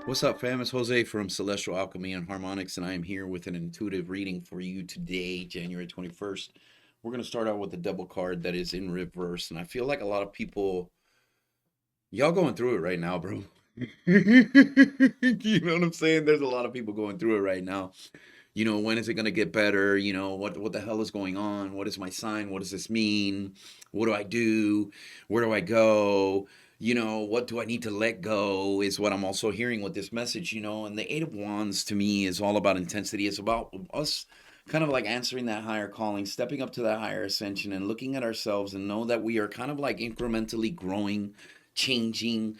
What's up, fam? It's Jose from Celestial Alchemy and Harmonics, and I am here with an intuitive reading for you today, January 21st. We're going to start out with the double card that is in reverse, and I feel like a lot of people, y'all going through it right now, bro. You know what I'm saying? There's a lot of people going through it right now. When is it going to get better? What the hell is going on? What is my sign? What does this mean? What do I do? Where do I go? What do I need to let go is what I'm also hearing with this message, and the Eight of Wands to me is all about intensity. It's about us kind of like answering that higher calling, stepping up to that higher ascension and looking at ourselves and know that we are kind of like incrementally growing, changing,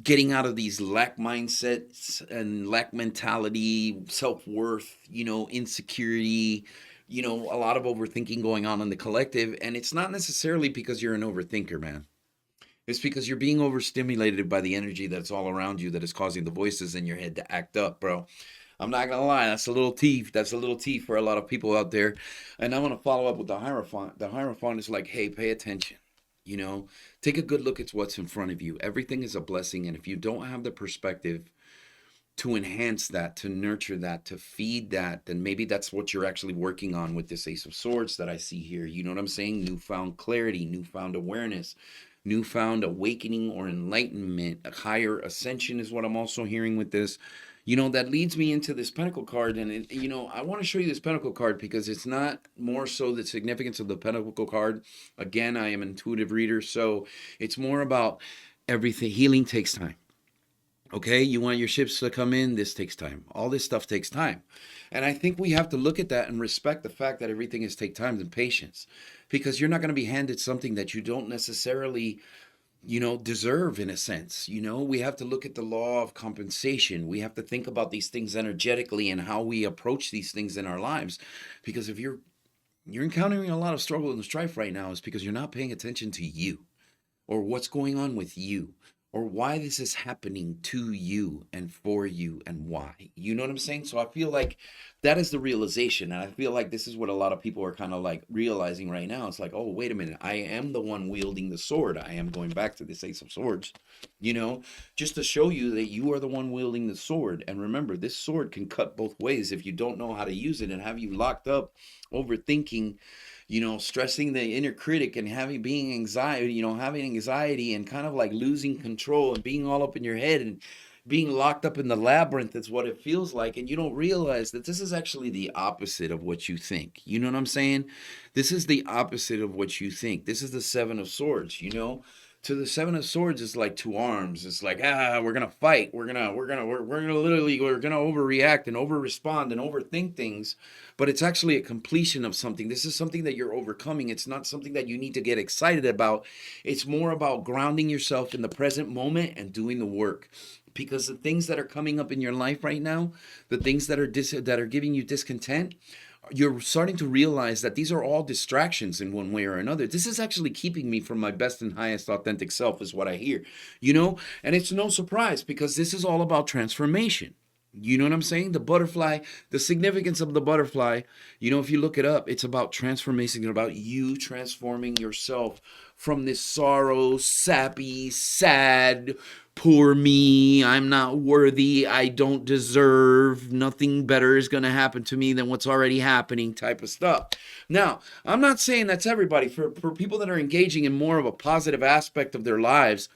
getting out of these lack mindsets and lack mentality, self-worth, insecurity, a lot of overthinking going on in the collective. And it's not necessarily because you're an overthinker, man. It's because you're being overstimulated by the energy that's all around you that is causing the voices in your head to act up, bro. I'm not gonna lie, that's a little tea. That's a little tea for a lot of people out there. And I'm gonna follow up with the Hierophant. The Hierophant is like, hey, pay attention. Take a good look at what's in front of you. Everything is a blessing, and if you don't have the perspective to enhance that, to nurture that, to feed that, then maybe that's what you're actually working on with this Ace of Swords that I see here. You know what I'm saying? Newfound clarity, newfound awareness, newfound awakening or enlightenment, a higher ascension is what I'm also hearing with this. That leads me into this Pentacle card. And, I want to show you this Pentacle card because it's not more so the significance of the Pentacle card. Again, I am an intuitive reader, so it's more about everything. Healing takes time. Okay, you want your ships to come in, this takes time. All this stuff takes time. And I think we have to look at that and respect the fact that everything is take time and patience. Because you're not going to be handed something that you don't necessarily, deserve in a sense. We have to look at the law of compensation. We have to think about these things energetically and how we approach these things in our lives. Because if you're encountering a lot of struggle and strife right now, it's because you're not paying attention to you or what's going on with you or why this is happening to you and for you and why. You know what I'm saying? So I feel like that is the realization. And I feel like this is what a lot of people are kind of like realizing right now. It's like, oh, wait a minute. I am the one wielding the sword. I am going back to this Ace of Swords, you know, just to show you that you are the one wielding the sword. And remember, this sword can cut both ways if you don't know how to use it and have you locked up overthinking, stressing the inner critic and having anxiety and kind of like losing control and being all up in your head and being locked up in the labyrinth is what it feels like. And you don't realize that this is actually the opposite of what you think. You know what I'm saying? This is the opposite of what you think. This is the Seven of Swords, to the Seven of Swords is like two arms. It's like, we're gonna fight. We're gonna overreact and over respond and overthink things. But it's actually a completion of something. This is something that you're overcoming. It's not something that you need to get excited about. It's more about grounding yourself in the present moment and doing the work. Because the things that are coming up in your life right now, the things that are giving you discontent, you're starting to realize that these are all distractions in one way or another. This is actually keeping me from my best and highest authentic self, is what I hear, and it's no surprise because this is all about transformation. You know what I'm saying? The butterfly, the significance of the butterfly, if you look it up, it's about transformation, about you transforming yourself from this sorrow, sappy, sad, poor me, I'm not worthy, I don't deserve, nothing better is going to happen to me than what's already happening type of stuff. Now, I'm not saying that's everybody. For people that are engaging in more of a positive aspect of their lives,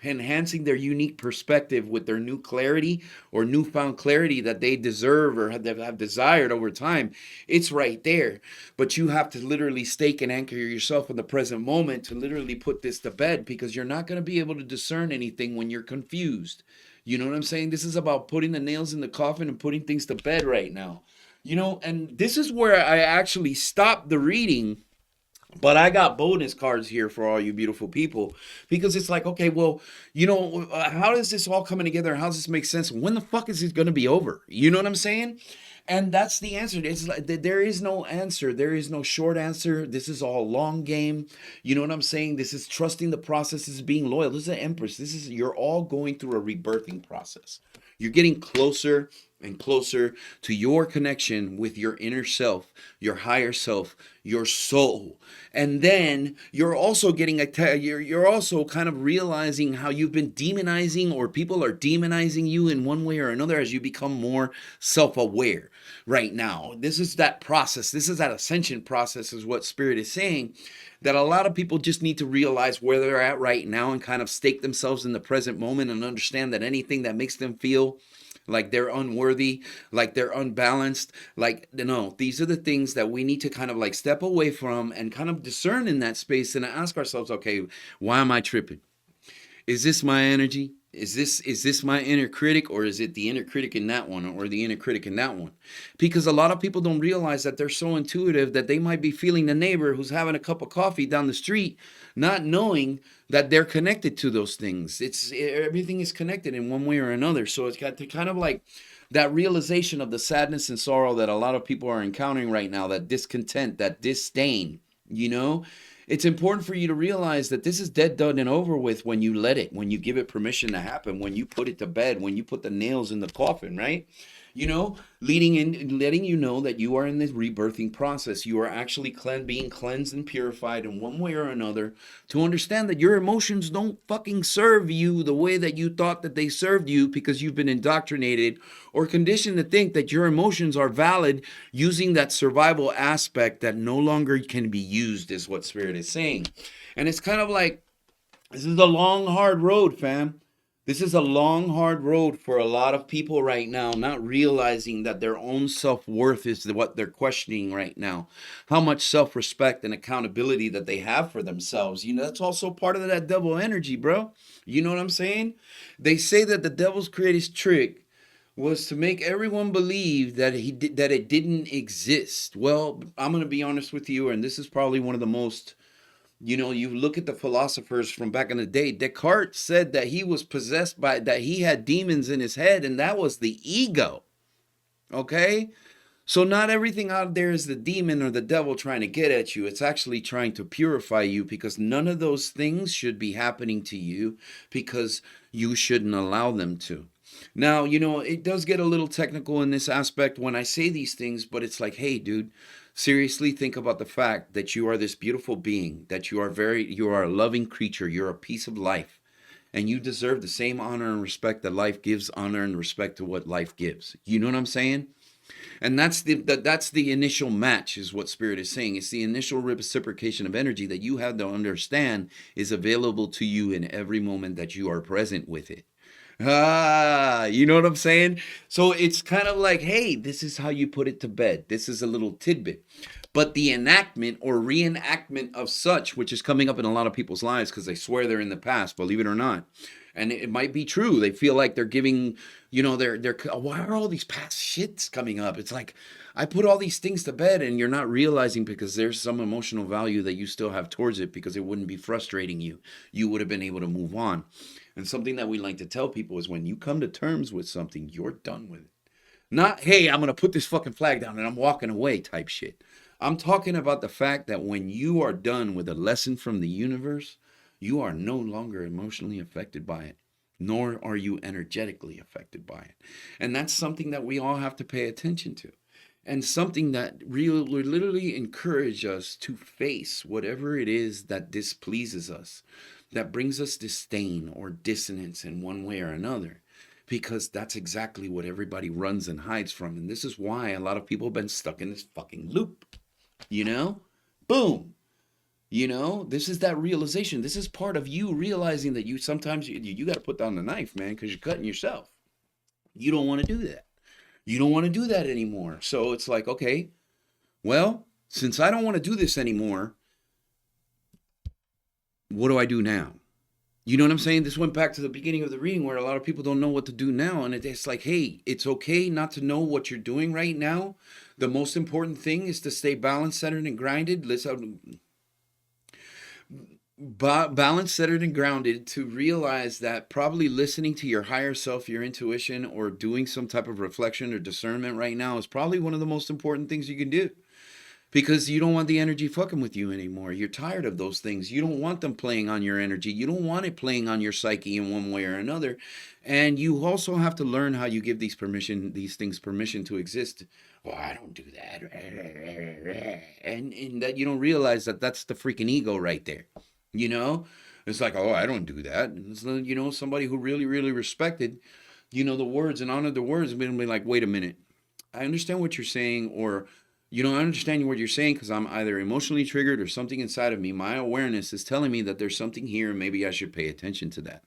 enhancing their unique perspective with their new clarity or newfound clarity that they deserve or have desired over time, it's right there. But you have to literally stake and anchor yourself in the present moment to literally put this to bed, because you're not going to be able to discern anything when you're confused. You know what I'm saying? This is about putting the nails in the coffin and putting things to bed right now. And this is where I actually stopped the reading, but I got bonus cards here for all you beautiful people, because it's like, okay, well, how does this all coming together? How does this make sense? When the fuck is it going to be over? You know what I'm saying? And that's the answer. It's like there is no answer. There is no short answer. This is all long game. You know what I'm saying? This is trusting the process. This is being loyal. This is an empress. You're all going through a rebirthing process. You're getting closer and closer to your connection with your inner self, your higher self, your soul. And then you're also getting you're also kind of realizing how you've been demonizing, or people are demonizing you in one way or another, as you become more self-aware right now. This is that process. This is that ascension process, is what Spirit is saying, that a lot of people just need to realize where they're at right now and kind of stake themselves in the present moment and understand that anything that makes them feel like they're unworthy, like they're unbalanced, like, no, these are the things that we need to kind of like step away from and kind of discern in that space and ask ourselves, okay, why am I tripping? Is this my energy? Is this my inner critic, or is it the inner critic in that one, or the inner critic in that one? Because a lot of people don't realize that they're so intuitive that they might be feeling the neighbor who's having a cup of coffee down the street, not knowing that they're connected to those things. Everything is connected in one way or another. So it's got to kind of like that realization of the sadness and sorrow that a lot of people are encountering right now, that discontent, that disdain, you know. It's important for you to realize that this is dead, done, and over with when you let it, when you give it permission to happen, when you put it to bed, when you put the nails in the coffin, right? You know, leading in, letting you know that you are in this rebirthing process. You are actually being cleansed and purified in one way or another, to understand that your emotions don't fucking serve you the way that you thought that they served you, because you've been indoctrinated or conditioned to think that your emotions are valid, using that survival aspect that no longer can be used, is what Spirit is saying. And it's kind of like, this is a long, hard road, fam. This is a long, hard road for a lot of people right now, not realizing that their own self-worth is what they're questioning right now. How much self-respect and accountability that they have for themselves. You know, that's also part of that devil energy, bro. You know what I'm saying? They say that the devil's greatest trick was to make everyone believe that that it didn't exist. Well, I'm going to be honest with you, and this is probably one of the most, you know, you look at the philosophers from back in the day. Descartes said that he was possessed by, that he had demons in his head, and that was the ego. Okay? So not everything out there is the demon or the devil trying to get at you. It's actually trying to purify you, because none of those things should be happening to you, because you shouldn't allow them to. Now, you know, it does get a little technical in this aspect when I say these things, but it's like, hey, dude, seriously think about the fact that you are this beautiful being, that you are a loving creature, you're a piece of life, and you deserve the same honor and respect that life gives, honor and respect to what life gives. You know what I'm saying? And that's the initial match, is what Spirit is saying. It's the initial reciprocation of energy that you have to understand is available to you in every moment that you are present with it. You know what I'm saying? So it's kind of like, hey, this is how you put it to bed. This is a little tidbit. But the enactment or reenactment of such, which is coming up in a lot of people's lives because they swear they're in the past, believe it or not. And it might be true. They feel like they're giving, you know, they're why are all these past shits coming up? It's like, I put all these things to bed, and you're not realizing because there's some emotional value that you still have towards it, because it wouldn't be frustrating you. You would have been able to move on. And something that we like to tell people is, when you come to terms with something, you're done with it. Not, hey, I'm going to put this fucking flag down and I'm walking away type shit. I'm talking about the fact that when you are done with a lesson from the universe, you are no longer emotionally affected by it, nor are you energetically affected by it. And that's something that we all have to pay attention to. And something that really literally encourage us to face whatever it is that displeases us, that brings us disdain or dissonance in one way or another, because that's exactly what everybody runs and hides from. And this is why a lot of people have been stuck in this fucking loop, you know? Boom. You know, this is that realization. This is part of you realizing that you sometimes you got to put down the knife, man, because you're cutting yourself. You don't want to do that. You don't want to do that anymore. So it's like, okay, well, since I don't want to do this anymore, what do I do now? You know what I'm saying? This went back to the beginning of the reading, where a lot of people don't know what to do now. And it's like, hey, it's okay not to know what you're doing right now. The most important thing is to stay balanced, centered, and grounded. Balanced, centered, and grounded, to realize that probably listening to your higher self, your intuition, or doing some type of reflection or discernment right now is probably one of the most important things you can do. because you don't want the energy fucking with you anymore. You're tired of those things. You don't want them playing on your energy. You don't want it playing on your psyche in one way or another. And you also have to learn how you give these things permission to exist. Well, I don't do that. And that you don't realize that that's the freaking ego right there. You know? It's like, oh, I don't do that. It's, somebody who really, really respected, the words and honored the words and been like, wait a minute. I understand what you're saying, or I understand what you're saying because I'm either emotionally triggered or something inside of me. My awareness is telling me that there's something here and maybe I should pay attention to that.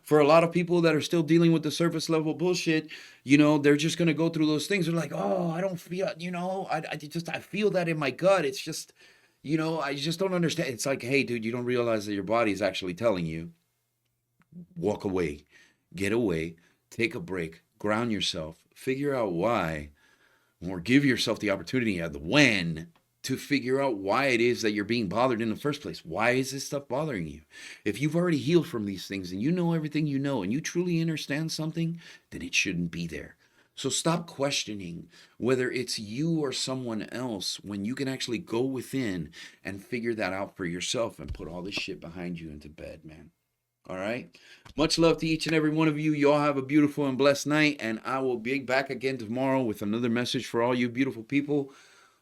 For a lot of people that are still dealing with the surface level bullshit, they're just going to go through those things. They're like, oh, I don't feel, I feel that in my gut. It's just, I just don't understand. It's like, hey, dude, you don't realize that your body is actually telling you, walk away, get away, take a break, ground yourself, figure out why, or give yourself the opportunity at the when to figure out why it is that you're being bothered in the first place. Why is this stuff bothering you? If you've already healed from these things and you know everything you know and you truly understand something, then it shouldn't be there. So stop questioning whether it's you or someone else when you can actually go within and figure that out for yourself and put all this shit behind you into bed, man. All right. Much love to each and every one of you. Y'all have a beautiful and blessed night. And I will be back again tomorrow with another message for all you beautiful people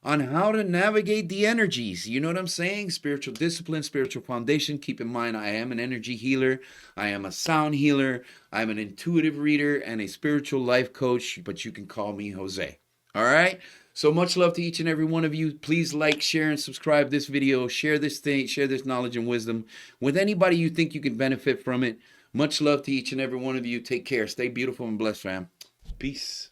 on how to navigate the energies. You know what I'm saying? Spiritual discipline, spiritual foundation. Keep in mind, I am an energy healer. I am a sound healer. I'm an intuitive reader and a spiritual life coach, but you can call me Jose. All right. So much love to each and every one of you. Please like, share, and subscribe this video. Share this thing, share this knowledge and wisdom with anybody you think you can benefit from it. Much love to each and every one of you. Take care. Stay beautiful and blessed, fam. Peace.